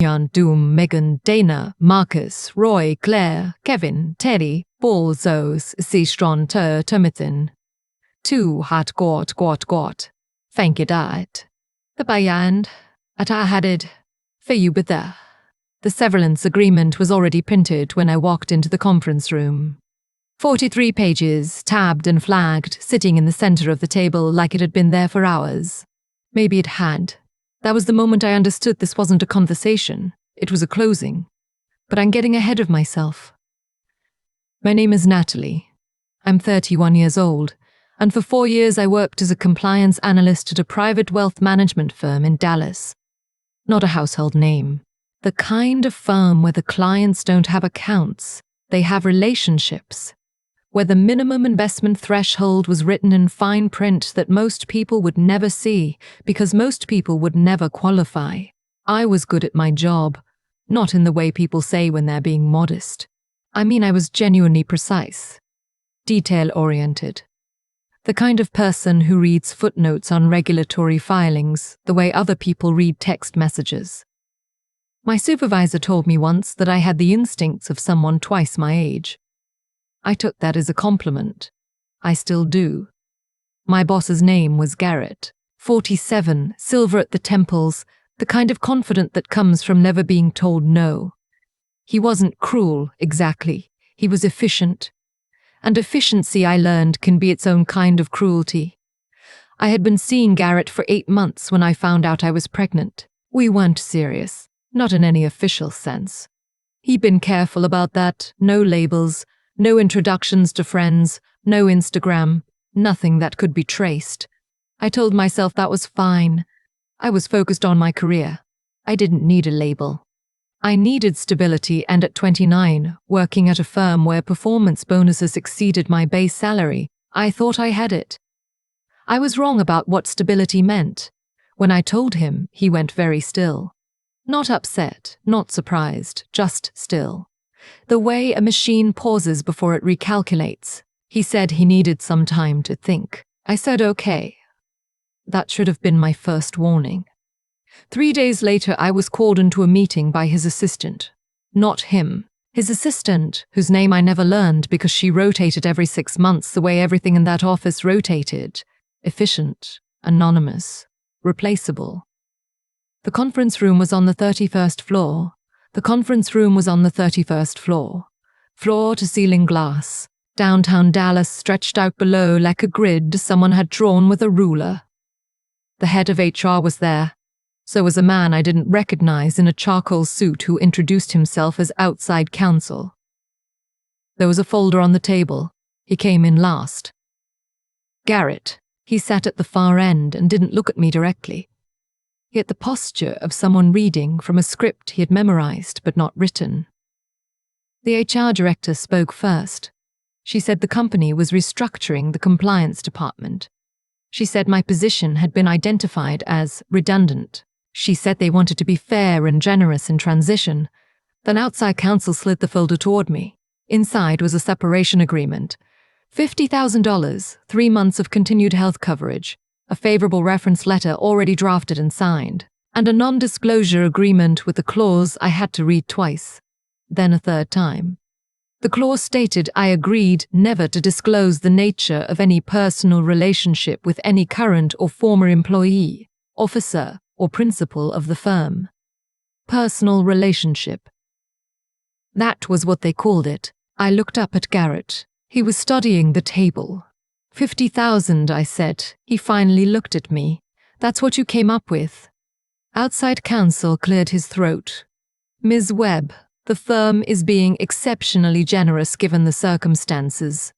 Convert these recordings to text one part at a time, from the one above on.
Julian, Doom, Megan, Dana, Marcus, Roy, Claire, Kevin, Terry, Paul, Zos, Seastron, Timothy. 2 hat gott. Thank you, Dad. The band at I had it for you, but there. The severance agreement was already printed when I walked into the conference room. 43 pages, tabbed and flagged, sitting in the center of the table like it had been there for hours. Maybe it had. That was the moment I understood this wasn't a conversation. It was a closing. But I'm getting ahead of myself. My name is Natalie. I'm 31 years old, and for 4 years I worked as a compliance analyst at a private wealth management firm in Dallas. Not a household name. The kind of firm where the clients don't have accounts, they have relationships. Where the minimum investment threshold was written in fine print that most people would never see because most people would never qualify. I was good at my job, not in the way people say when they're being modest. I mean, I was genuinely precise, detail-oriented. The kind of person who reads footnotes on regulatory filings the way other people read text messages. My supervisor told me once that I had the instincts of someone twice my age. I took that as a compliment. I still do. My boss's name was Garrett, 47, silver at the temples, the kind of confident that comes from never being told no. He wasn't cruel, exactly. He was efficient. And efficiency, I learned, can be its own kind of cruelty. I had been seeing Garrett for 8 months when I found out I was pregnant. We weren't serious, not in any official sense. He'd been careful about that, no labels, no introductions to friends, no Instagram, nothing that could be traced. I told myself that was fine. I was focused on my career. I didn't need a label. I needed stability, and at 29, working at a firm where performance bonuses exceeded my base salary, I thought I had it. I was wrong about what stability meant. When I told him, he went very still. Not upset, not surprised, just still. The way a machine pauses before it recalculates. He said he needed some time to think. I said okay. That should have been my first warning. 3 days later, I was called into a meeting by his assistant. Not him. His assistant, whose name I never learned because she rotated every 6 months the way everything in that office rotated. Efficient, anonymous, replaceable. The conference room was on the 31st floor. The conference room was on the 31st floor. Floor-to-ceiling glass. Downtown Dallas stretched out below like a grid someone had drawn with a ruler. The head of HR was there. So was a man I didn't recognize in a charcoal suit who introduced himself as outside counsel. There was a folder on the table. He came in last. Garrett. He sat at the far end and didn't look at me directly. He had the posture of someone reading from a script he had memorized but not written. The HR director spoke first. She said the company was restructuring the compliance department. She said my position had been identified as redundant. She said they wanted to be fair and generous in transition. Then outside counsel slid the folder toward me. Inside was a separation agreement. $50,000, 3 months of continued health coverage, a favorable reference letter already drafted and signed, and a non-disclosure agreement with a clause I had to read twice, then a third time. The clause stated I agreed never to disclose the nature of any personal relationship with any current or former employee, officer, or principal of the firm. Personal relationship. That was what they called it. I looked up at Garrett. He was studying the table. 50,000, I said. He finally looked at me. That's what you came up with. Outside counsel cleared his throat. Ms. Webb, the firm is being exceptionally generous given the circumstances.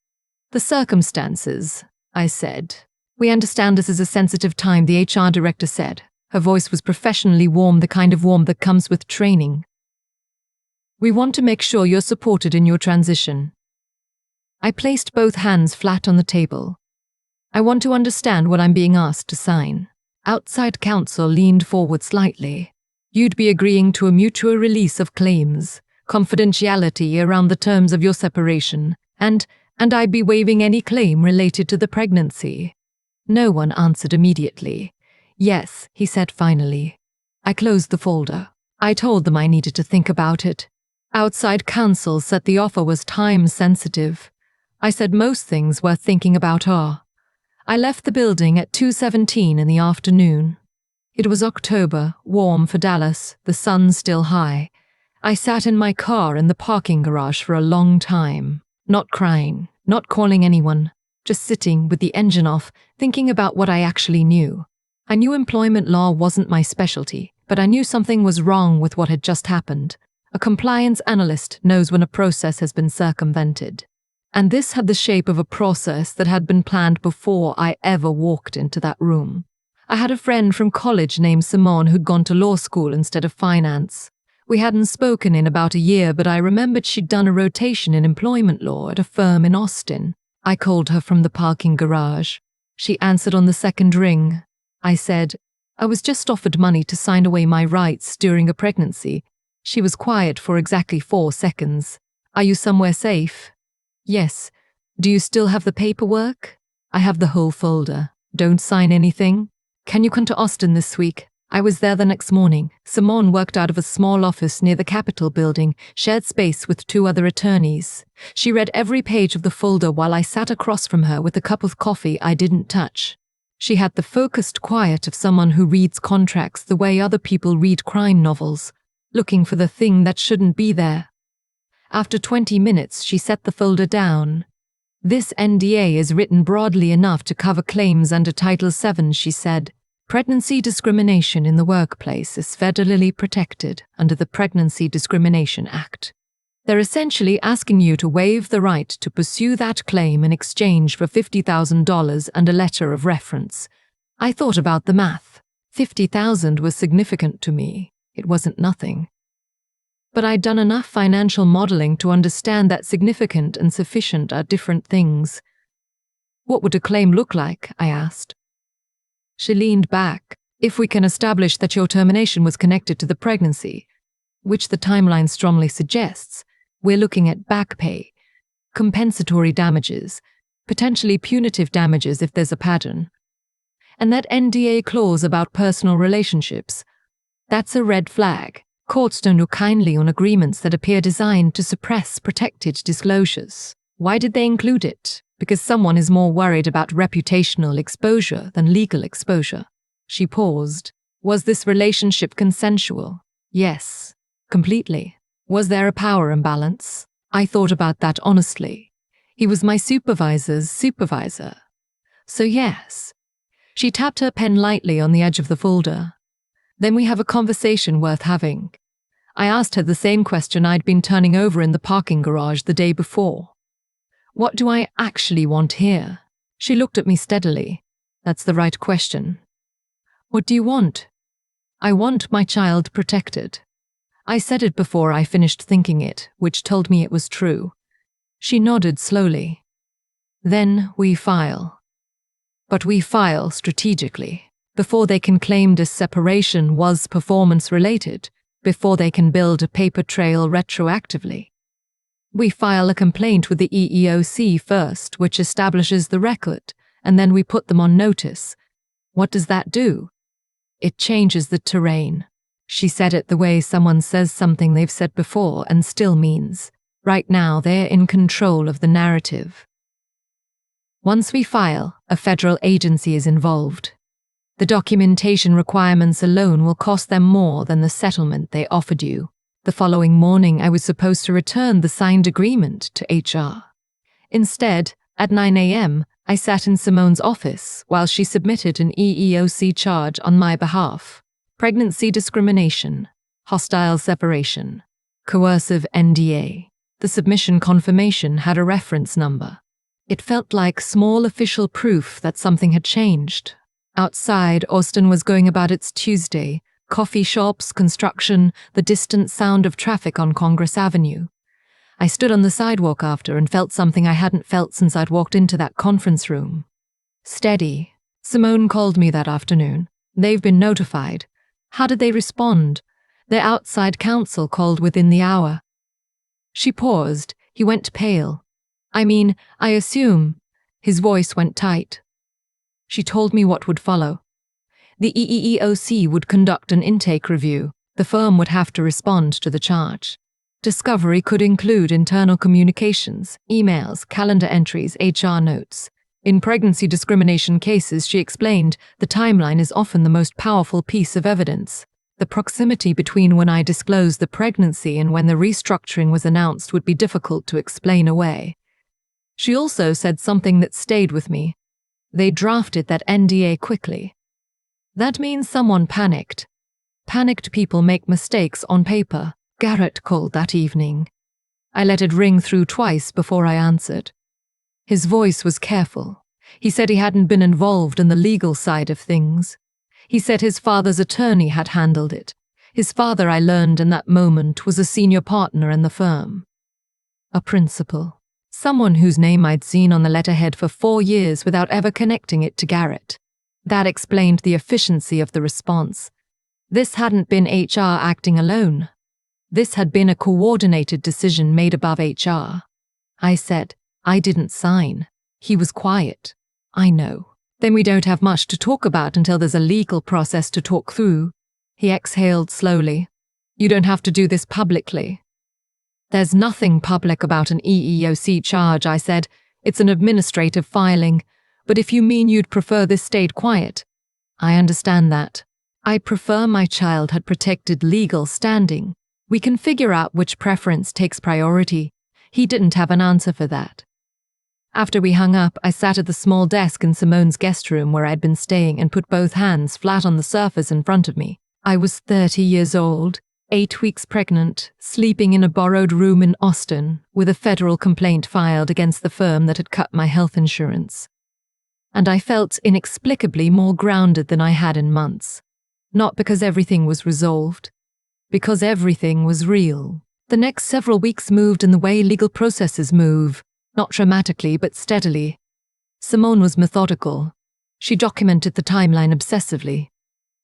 The circumstances, I said. We understand this is a sensitive time, the HR director said. Her voice was professionally warm, the kind of warmth that comes with training. We want to make sure you're supported in your transition. I placed both hands flat on the table. I want to understand what I'm being asked to sign. Outside counsel leaned forward slightly. You'd be agreeing to a mutual release of claims, confidentiality around the terms of your separation, and I'd be waiving any claim related to the pregnancy. No one answered immediately. Yes, he said finally. I closed the folder. I told them I needed to think about it. Outside counsel said the offer was time-sensitive. I said most things worth thinking about are. I left the building at 2:17 in the afternoon. It was October, warm for Dallas, the sun still high. I sat in my car in the parking garage for a long time, not crying, not calling anyone, just sitting with the engine off, thinking about what I actually knew. I knew employment law wasn't my specialty, but I knew something was wrong with what had just happened. A compliance analyst knows when a process has been circumvented. And this had the shape of a process that had been planned before I ever walked into that room. I had a friend from college named Simone who'd gone to law school instead of finance. We hadn't spoken in about a year, but I remembered she'd done a rotation in employment law at a firm in Austin. I called her from the parking garage. She answered on the second ring. I said, I was just offered money to sign away my rights during a pregnancy. She was quiet for exactly 4 seconds. Are you somewhere safe? Yes. Do you still have the paperwork? I have the whole folder. Don't sign anything. Can you come to Austin this week? I was there the next morning. Simone worked out of a small office near the Capitol building, shared space with 2 other attorneys. She read every page of the folder while I sat across from her with a cup of coffee I didn't touch. She had the focused quiet of someone who reads contracts the way other people read crime novels, looking for the thing that shouldn't be there. After 20 minutes, she set the folder down. This NDA is written broadly enough to cover claims under Title VII, she said. Pregnancy discrimination in the workplace is federally protected under the Pregnancy Discrimination Act. They're essentially asking you to waive the right to pursue that claim in exchange for $50,000 and a letter of reference. I thought about the math. $50,000 was significant to me. It wasn't nothing. But I'd done enough financial modeling to understand that significant and sufficient are different things. What would a claim look like? I asked. She leaned back. If we can establish that your termination was connected to the pregnancy, which the timeline strongly suggests, we're looking at back pay, compensatory damages, potentially punitive damages if there's a pattern. And that NDA clause about personal relationships, that's a red flag. Courts don't look kindly on agreements that appear designed to suppress protected disclosures. Why did they include it? Because someone is more worried about reputational exposure than legal exposure. She paused. Was this relationship consensual? Yes, completely. Was there a power imbalance? I thought about that honestly. He was my supervisor's supervisor. So yes. She tapped her pen lightly on the edge of the folder. Then we have a conversation worth having. I asked her the same question I'd been turning over in the parking garage the day before. What do I actually want here? She looked at me steadily. That's the right question. What do you want? I want my child protected. I said it before I finished thinking it, which told me it was true. She nodded slowly. Then we file. But we file strategically. Before they can claim this separation was performance-related, before they can build a paper trail retroactively. We file a complaint with the EEOC first, which establishes the record, and then we put them on notice. What does that do? It changes the terrain. She said it the way someone says something they've said before and still means. Right now, they're in control of the narrative. Once we file, a federal agency is involved. The documentation requirements alone will cost them more than the settlement they offered you. The following morning, I was supposed to return the signed agreement to HR. Instead, at 9 a.m., I sat in Simone's office while she submitted an EEOC charge on my behalf. Pregnancy discrimination, hostile separation, coercive NDA. The submission confirmation had a reference number. It felt like small official proof that something had changed. Outside, Austin was going about its Tuesday. Coffee shops, construction, the distant sound of traffic on Congress Avenue. I stood on the sidewalk after and felt something I hadn't felt since I'd walked into that conference room. Steady. Simone called me that afternoon. They've been notified. How did they respond? Their outside counsel called within the hour. She paused. He went pale. I assume. His voice went tight. She told me what would follow. The EEOC would conduct an intake review. The The firm would have to respond to the charge. Discovery could include internal communications, emails, calendar entries, HR notes. In pregnancy discrimination cases, she explained, the timeline is often the most powerful piece of evidence. The proximity between when I disclosed the pregnancy and when the restructuring was announced would be difficult to explain away. She also said something that stayed with me. They drafted that NDA quickly. That means someone panicked. Panicked people make mistakes on paper, Garrett called that evening. I let it ring through twice before I answered. His voice was careful. He said he hadn't been involved in the legal side of things. He said his father's attorney had handled it. His father, I learned in that moment, was a senior partner in the firm. A principal. Someone whose name I'd seen on the letterhead for 4 years without ever connecting it to Garrett. That explained the efficiency of the response. This hadn't been HR acting alone. This had been a coordinated decision made above HR. I said, I didn't sign. He was quiet. I know. Then we don't have much to talk about until there's a legal process to talk through. He exhaled slowly. You don't have to do this publicly. There's nothing public about an EEOC charge, I said. It's an administrative filing. But if you mean you'd prefer this stayed quiet, I understand that. I prefer my child had protected legal standing. We can figure out which preference takes priority. He didn't have an answer for that. After we hung up, I sat at the small desk in Simone's guest room where I'd been staying and put both hands flat on the surface in front of me. I was 30 years old, 8 weeks pregnant, sleeping in a borrowed room in Austin, with a federal complaint filed against the firm that had cut my health insurance. And I felt inexplicably more grounded than I had in months. Not because everything was resolved, because everything was real. The next several weeks moved in the way legal processes move, not dramatically but steadily. Simone was methodical. She documented the timeline obsessively.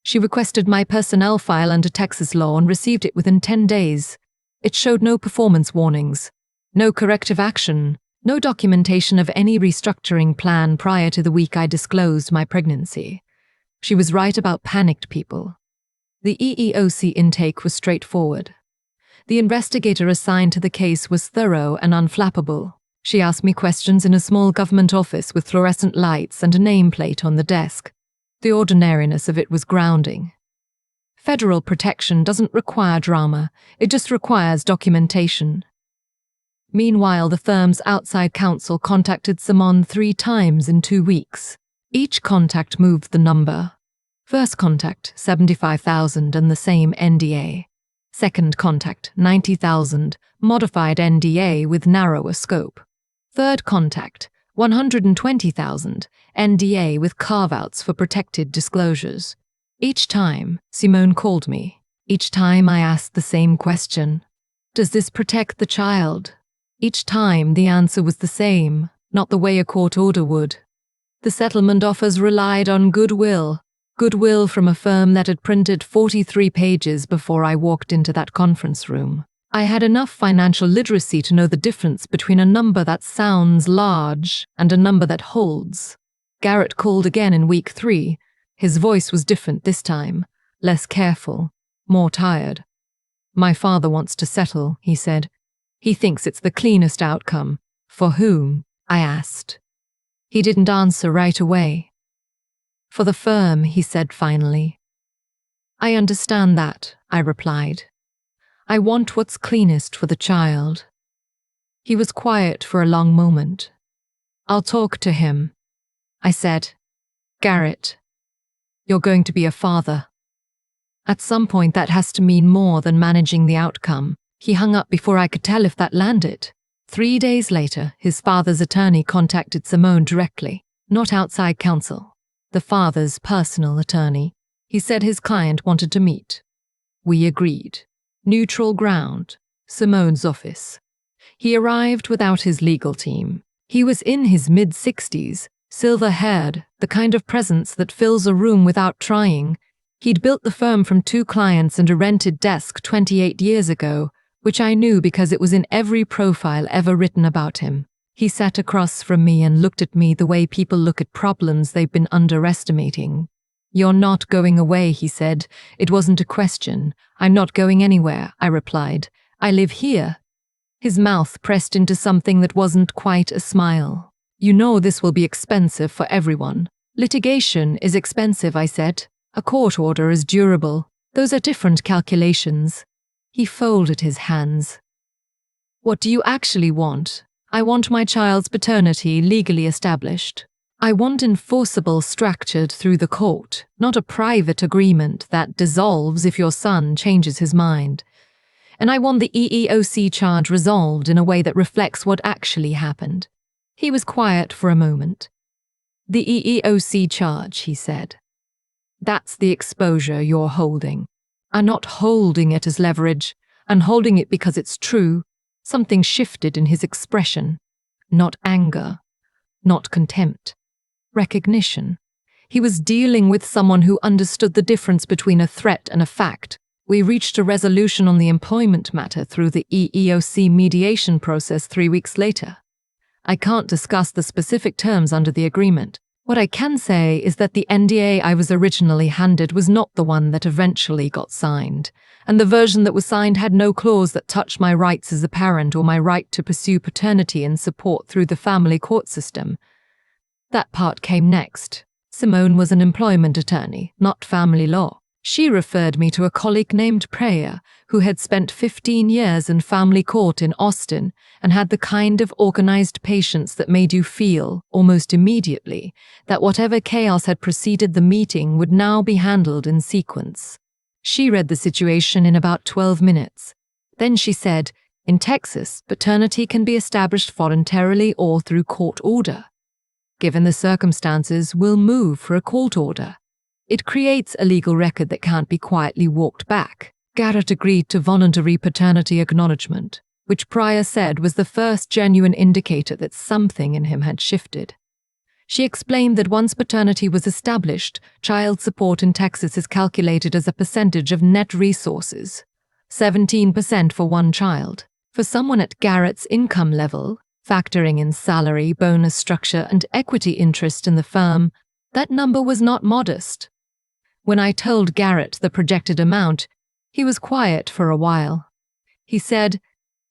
She requested my personnel file under Texas law and received it within 10 days. It showed no performance warnings, no corrective action, no documentation of any restructuring plan prior to the week I disclosed my pregnancy. She was right about panicked people. The EEOC intake was straightforward. The investigator assigned to the case was thorough and unflappable. She asked me questions in a small government office with fluorescent lights and a nameplate on the desk. The ordinariness of it was grounding. Federal protection doesn't require drama, it just requires documentation. Meanwhile, the firm's outside counsel contacted Simone 3 times in 2 weeks. Each contact moved the number. First contact, 75,000 and the same NDA. Second contact, 90,000, modified NDA with narrower scope. Third contact, 120,000, NDA with carve-outs for protected disclosures. Each time, Simone called me. Each time I asked the same question. Does this protect the child? Each time the answer was the same, not the way a court order would. The settlement offers relied on goodwill from a firm that had printed 43 pages before I walked into that conference room. I had enough financial literacy to know the difference between a number that sounds large and a number that holds. Garrett called again in week 3. His voice was different this time, less careful, more tired. My father wants to settle, he said. He thinks it's the cleanest outcome. For whom? I asked. He didn't answer right away. For the firm, he said finally. I understand that, I replied. I want what's cleanest for the child. He was quiet for a long moment. I'll talk to him, I said. Garrett, you're going to be a father. At some point that has to mean more than managing the outcome. He hung up before I could tell if that landed. 3 days later, his father's attorney contacted Simone directly, not outside counsel. The father's personal attorney. He said his client wanted to meet. We agreed. Neutral ground. Simone's office. He arrived without his legal team. He was in his mid-60s, silver-haired, the kind of presence that fills a room without trying. He'd built the firm from 2 clients and a rented desk 28 years ago, which I knew because it was in every profile ever written about him. He sat across from me and looked at me the way people look at problems they've been underestimating. "You're not going away," he said. "It wasn't a question. I'm not going anywhere," I replied. "I live here." His mouth pressed into something that wasn't quite a smile. "You know this will be expensive for everyone." "Litigation is expensive," I said. "A court order is durable. Those are different calculations." He folded his hands. "What do you actually want?" "I want my child's paternity legally established. I want enforceable structured through the court, not a private agreement that dissolves if your son changes his mind. And I want the EEOC charge resolved in a way that reflects what actually happened." He was quiet for a moment. "The EEOC charge," he said. "That's the exposure you're holding. I'm not holding it as leverage. I'm holding it because it's true." Something shifted in his expression. Not anger, not contempt. Recognition. He was dealing with someone who understood the difference between a threat and a fact. We reached a resolution on the employment matter through the EEOC mediation process 3 weeks later. I can't discuss the specific terms under the agreement. What I can say is that the NDA I was originally handed was not the one that eventually got signed, and the version that was signed had no clause that touched my rights as a parent or my right to pursue paternity and support through the family court system. That part came next. Simone was an employment attorney, not family law. She referred me to a colleague named Priya, who had spent 15 years in family court in Austin and had the kind of organized patience that made you feel, almost immediately, that whatever chaos had preceded the meeting would now be handled in sequence. She read the situation in about 12 minutes. Then she said, "In Texas, paternity can be established voluntarily or through court order. Given the circumstances, we'll move for a court order. It creates a legal record that can't be quietly walked back." Garrett agreed to voluntary paternity acknowledgement, which Priya said was the first genuine indicator that something in him had shifted. She explained that once paternity was established, child support in Texas is calculated as a percentage of net resources, 17% for one child. For someone at Garrett's income level, factoring in salary, bonus structure, and equity interest in the firm, that number was not modest. When I told Garrett the projected amount, he was quiet for a while. He said,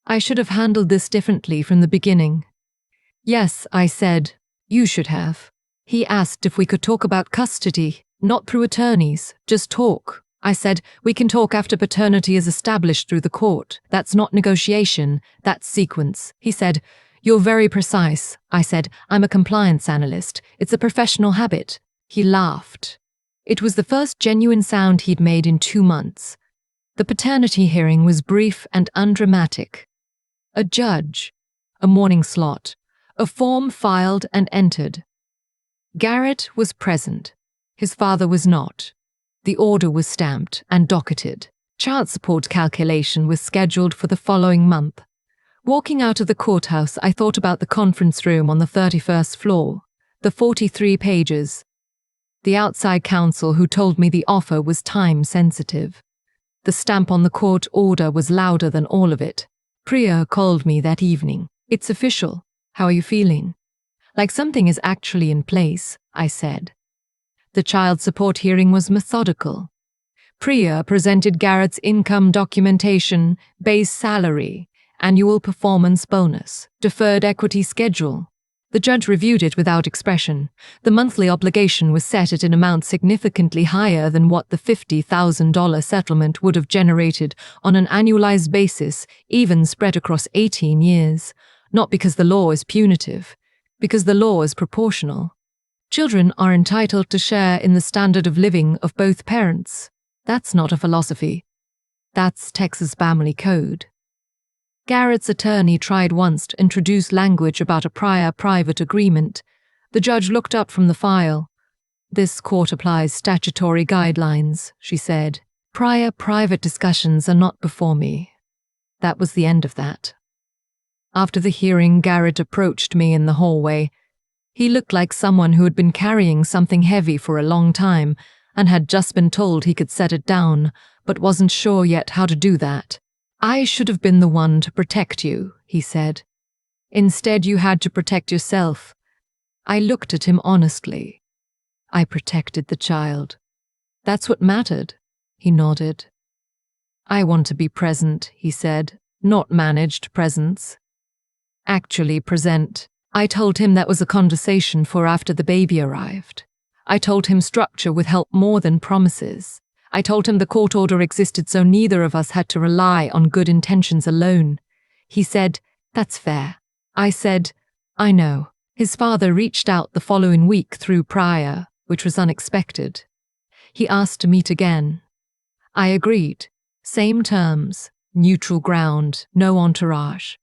"I should have handled this differently from the beginning." "Yes," I said, "you should have." He asked if we could talk about custody, not through attorneys, just talk. I said, "We can talk after paternity is established through the court. That's not negotiation, that's sequence." He said, "You're very precise." I said, "I'm a compliance analyst. It's a professional habit." He laughed. It was the first genuine sound he'd made in 2 months. The paternity hearing was brief and undramatic. A judge, a morning slot, a form filed and entered. Garrett was present. His father was not. The order was stamped and docketed. Child support calculation was scheduled for the following month. Walking out of the courthouse, I thought about the conference room on the 31st floor, the 43 pages. The outside counsel who told me the offer was time-sensitive. The stamp on the court order was louder than all of it. Priya called me that evening. "It's official. How are you feeling?" "Like something is actually in place," I said. The child support hearing was methodical. Priya presented Garrett's income documentation, base salary, annual performance bonus, deferred equity schedule. The judge reviewed it without expression. The monthly obligation was set at an amount significantly higher than what the $50,000 settlement would have generated on an annualized basis, even spread across 18 years. Not because the law is punitive, because the law is proportional. Children are entitled to share in the standard of living of both parents. That's not a philosophy. That's Texas family code. Garrett's attorney tried once to introduce language about a prior private agreement. The judge looked up from the file. "This court applies statutory guidelines," she said. "Prior private discussions are not before me." That was the end of that. After the hearing, Garrett approached me in the hallway. He looked like someone who had been carrying something heavy for a long time and had just been told he could set it down, but wasn't sure yet how to do that. "I should have been the one to protect you," he said. "Instead, you had to protect yourself." I looked at him honestly. I protected the child. That's what mattered. He nodded. I want to be present, he said, not managed presence. Actually present. I told him that was a conversation for after the baby arrived. I told him structure would help more than promises. I told him the court order existed so neither of us had to rely on good intentions alone. He said, that's fair. I said, I know. His father reached out the following week through Prior, which was unexpected. He asked to meet again. I agreed. Same terms, neutral ground, no entourage.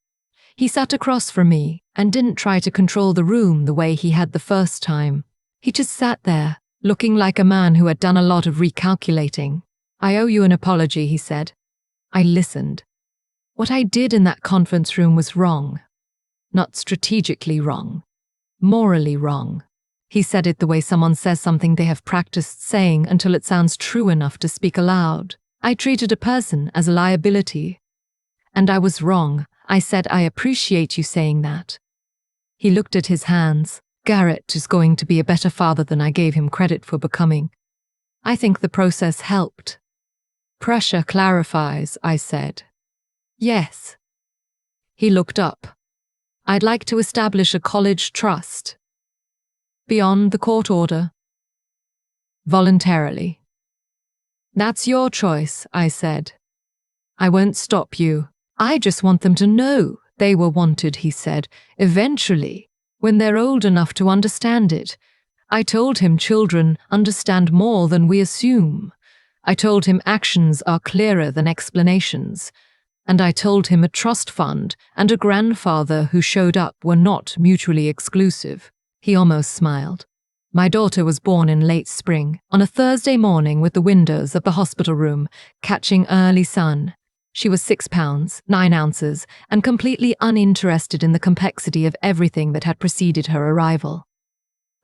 He sat across from me and didn't try to control the room the way he had the first time. He just sat there, looking like a man who had done a lot of recalculating. I owe you an apology, he said. I listened. What I did in that conference room was wrong. Not strategically wrong. Morally wrong. He said it the way someone says something they have practiced saying until it sounds true enough to speak aloud. I treated a person as a liability. And I was wrong. I said, I appreciate you saying that. He looked at his hands. Garrett is going to be a better father than I gave him credit for becoming. I think the process helped. Pressure clarifies, I said. Yes. He looked up. I'd like to establish a college trust. Beyond the court order. Voluntarily. That's your choice, I said. I won't stop you. I just want them to know they were wanted, he said. Eventually, when they're old enough to understand it. I told him children understand more than we assume. I told him actions are clearer than explanations. And I told him a trust fund and a grandfather who showed up were not mutually exclusive. He almost smiled. My daughter was born in late spring, on a Thursday morning with the windows of the hospital room catching early sun. She was 6 pounds, 9 ounces, and completely uninterested in the complexity of everything that had preceded her arrival.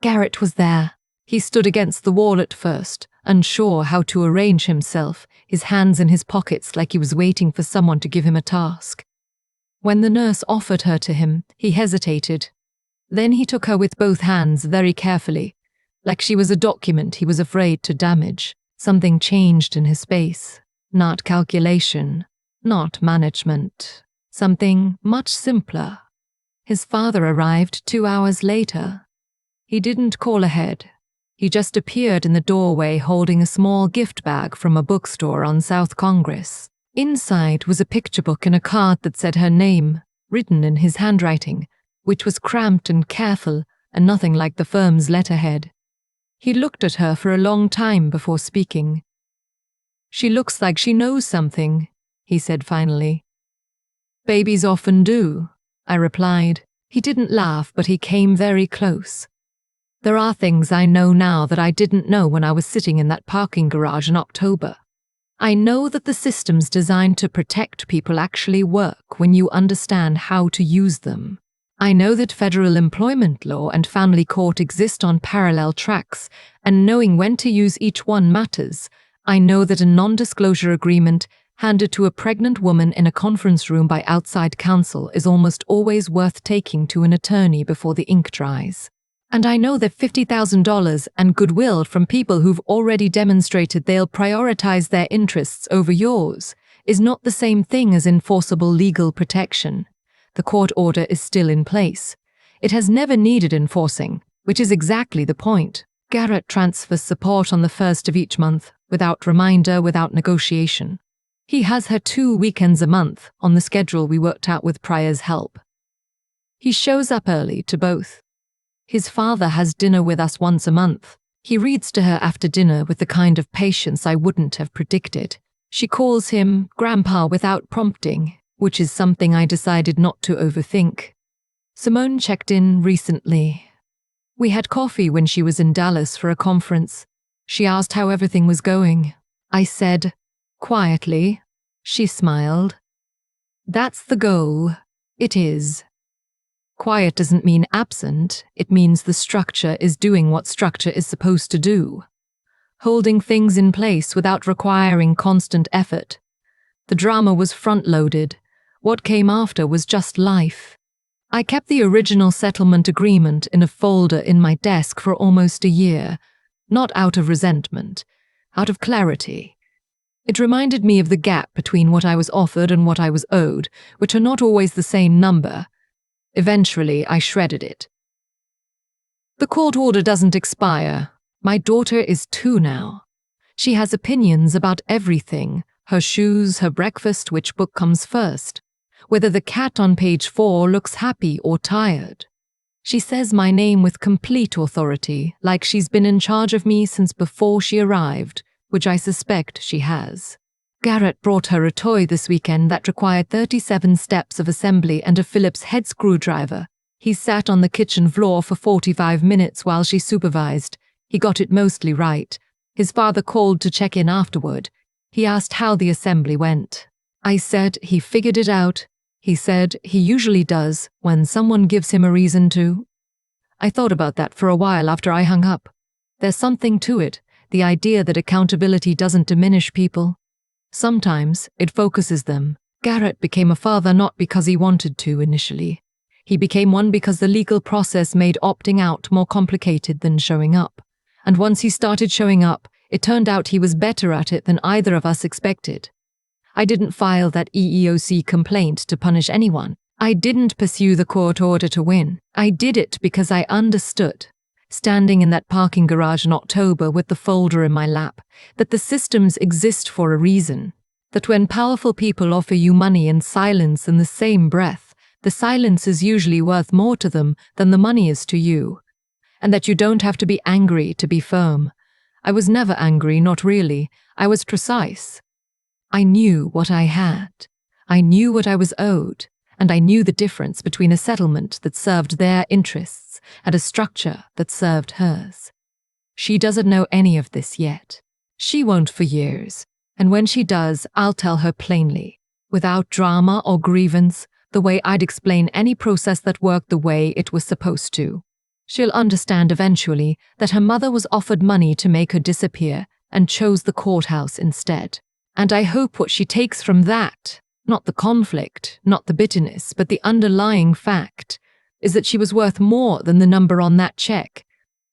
Garrett was there. He stood against the wall at first, unsure how to arrange himself, his hands in his pockets like he was waiting for someone to give him a task. When the nurse offered her to him, he hesitated. Then he took her with both hands very carefully, like she was a document he was afraid to damage. Something changed in his face. Not calculation, not management. Something much simpler. His father arrived 2 hours later. He didn't call ahead. He just appeared in the doorway holding a small gift bag from a bookstore on South Congress. Inside was a picture book and a card that said her name, written in his handwriting, which was cramped and careful and nothing like the firm's letterhead. He looked at her for a long time before speaking. She looks like she knows something, he said finally. Babies often do, I replied. He didn't laugh, but he came very close. There are things I know now that I didn't know when I was sitting in that parking garage in October. I know that the systems designed to protect people actually work when you understand how to use them. I know that federal employment law and family court exist on parallel tracks, and knowing when to use each one matters. I know that a non-disclosure agreement handed to a pregnant woman in a conference room by outside counsel is almost always worth taking to an attorney before the ink dries. And I know that $50,000 and goodwill from people who've already demonstrated they'll prioritize their interests over yours is not the same thing as enforceable legal protection. The court order is still in place. It has never needed enforcing, which is exactly the point. Garrett transfers support on the 1st of each month, without reminder, without negotiation. He has her 2 weekends a month on the schedule we worked out with Prior's help. He shows up early to both. His father has dinner with us once a month. He reads to her after dinner with the kind of patience I wouldn't have predicted. She calls him Grandpa without prompting, which is something I decided not to overthink. Simone checked in recently. We had coffee when she was in Dallas for a conference. She asked how everything was going. I said, quietly. She smiled. That's the goal. It is. Quiet doesn't mean absent. It means the structure is doing what structure is supposed to do. Holding things in place without requiring constant effort. The drama was front-loaded. What came after was just life. I kept the original settlement agreement in a folder in my desk for almost a year, not out of resentment, out of clarity. It reminded me of the gap between what I was offered and what I was owed, which are not always the same number. Eventually, I shredded it. The court order doesn't expire. My daughter is 2 now. She has opinions about everything, her shoes, her breakfast, which book comes first, whether the cat on page 4 looks happy or tired. She says my name with complete authority, like she's been in charge of me since before she arrived, which I suspect she has. Garrett brought her a toy this weekend that required 37 steps of assembly and a Phillips head screwdriver. He sat on the kitchen floor for 45 minutes while she supervised. He got it mostly right. His father called to check in afterward. He asked how the assembly went. I said he figured it out. He said he usually does when someone gives him a reason to. I thought about that for a while after I hung up. There's something to it, the idea that accountability doesn't diminish people. Sometimes it focuses them. Garrett became a father not because he wanted to initially. He became one because the legal process made opting out more complicated than showing up. And once he started showing up, it turned out he was better at it than either of us expected. I didn't file that EEOC complaint to punish anyone. I didn't pursue the court order to win. I did it because I understood, standing in that parking garage in October with the folder in my lap, that the systems exist for a reason, that when powerful people offer you money and silence in the same breath, the silence is usually worth more to them than the money is to you, and that you don't have to be angry to be firm. I was never angry, not really. I was precise. I knew what I had. I knew what I was owed, and I knew the difference between a settlement that served their interests and a structure that served hers. She doesn't know any of this yet. She won't for years, and when she does, I'll tell her plainly, without drama or grievance, the way I'd explain any process that worked the way it was supposed to. She'll understand eventually that her mother was offered money to make her disappear and chose the courthouse instead. And I hope what she takes from that, not the conflict, not the bitterness, but the underlying fact, is that she was worth more than the number on that check,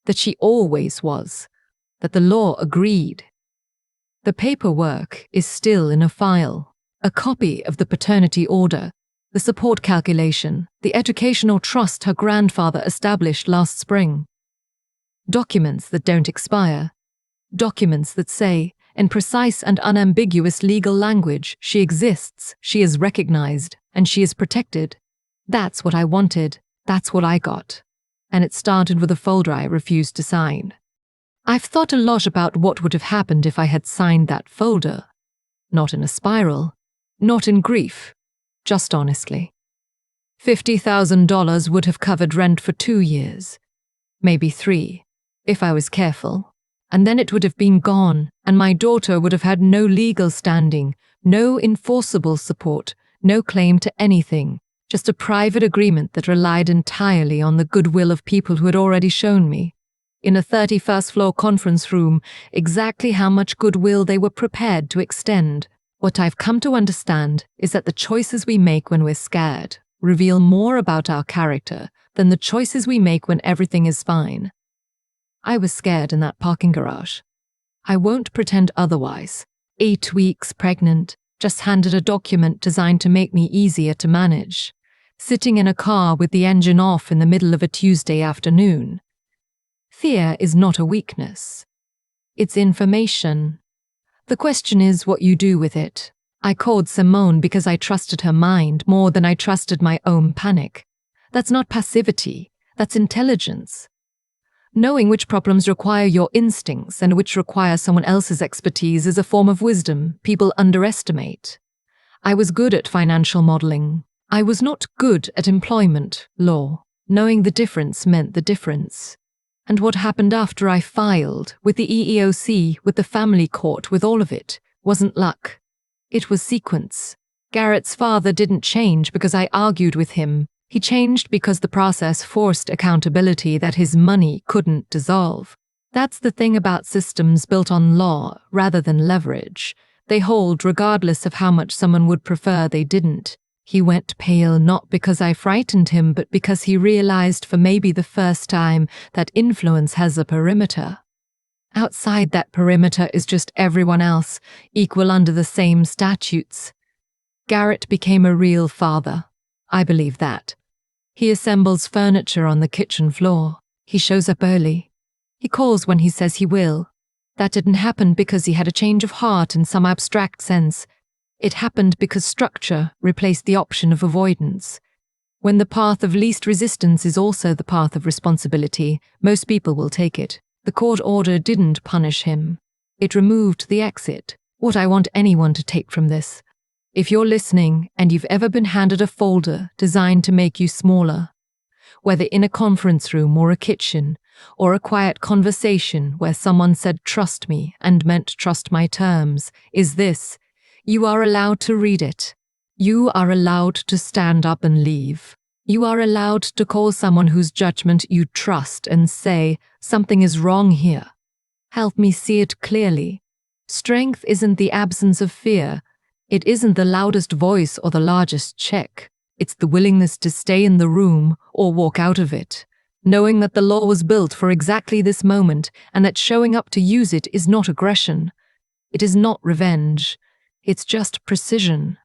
that she always was, that the law agreed. The paperwork is still in a file, a copy of the paternity order, the support calculation, the educational trust her grandfather established last spring. Documents that don't expire. Documents that say, in precise and unambiguous legal language, she exists, she is recognized, and she is protected. That's what I wanted. That's what I got. And it started with a folder I refused to sign. I've thought a lot about what would have happened if I had signed that folder. Not in a spiral. Not in grief. Just honestly. $50,000 would have covered rent for 2 years. Maybe 3, if I was careful. And then it would have been gone, and my daughter would have had no legal standing, no enforceable support, no claim to anything, just a private agreement that relied entirely on the goodwill of people who had already shown me, in a 31st floor conference room, exactly how much goodwill they were prepared to extend. What I've come to understand is that the choices we make when we're scared reveal more about our character than the choices we make when everything is fine. I was scared in that parking garage. I won't pretend otherwise. 8 weeks pregnant, just handed a document designed to make me easier to manage. Sitting in a car with the engine off in the middle of a Tuesday afternoon. Fear is not a weakness. It's information. The question is what you do with it. I called Simone because I trusted her mind more than I trusted my own panic. That's not passivity. That's intelligence. Knowing which problems require your instincts and which require someone else's expertise is a form of wisdom people underestimate. I was good at financial modeling. I was not good at employment law. Knowing the difference meant the difference. And what happened after I filed, with the EEOC, with the family court, with all of it, wasn't luck. It was sequence. Garrett's father didn't change because I argued with him. He changed because the process forced accountability that his money couldn't dissolve. That's the thing about systems built on law rather than leverage. They hold regardless of how much someone would prefer they didn't. He went pale not because I frightened him, but because he realized for maybe the first time that influence has a perimeter. Outside that perimeter is just everyone else, equal under the same statutes. Garrett became a real father. I believe that. He assembles furniture on the kitchen floor. He shows up early. He calls when he says he will. That didn't happen because he had a change of heart in some abstract sense. It happened because structure replaced the option of avoidance. When the path of least resistance is also the path of responsibility, most people will take it. The court order didn't punish him. It removed the exit. What I want anyone to take from this: if you're listening and you've ever been handed a folder designed to make you smaller, whether in a conference room or a kitchen, or a quiet conversation where someone said "trust me" and meant "trust my terms," is this: you are allowed to read it. You are allowed to stand up and leave. You are allowed to call someone whose judgment you trust and say, "Something is wrong here. Help me see it clearly." Strength isn't the absence of fear. It isn't the loudest voice or the largest check. It's the willingness to stay in the room or walk out of it, knowing that the law was built for exactly this moment and that showing up to use it is not aggression. It is not revenge. It's just precision.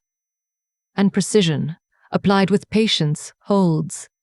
And precision, applied with patience, holds.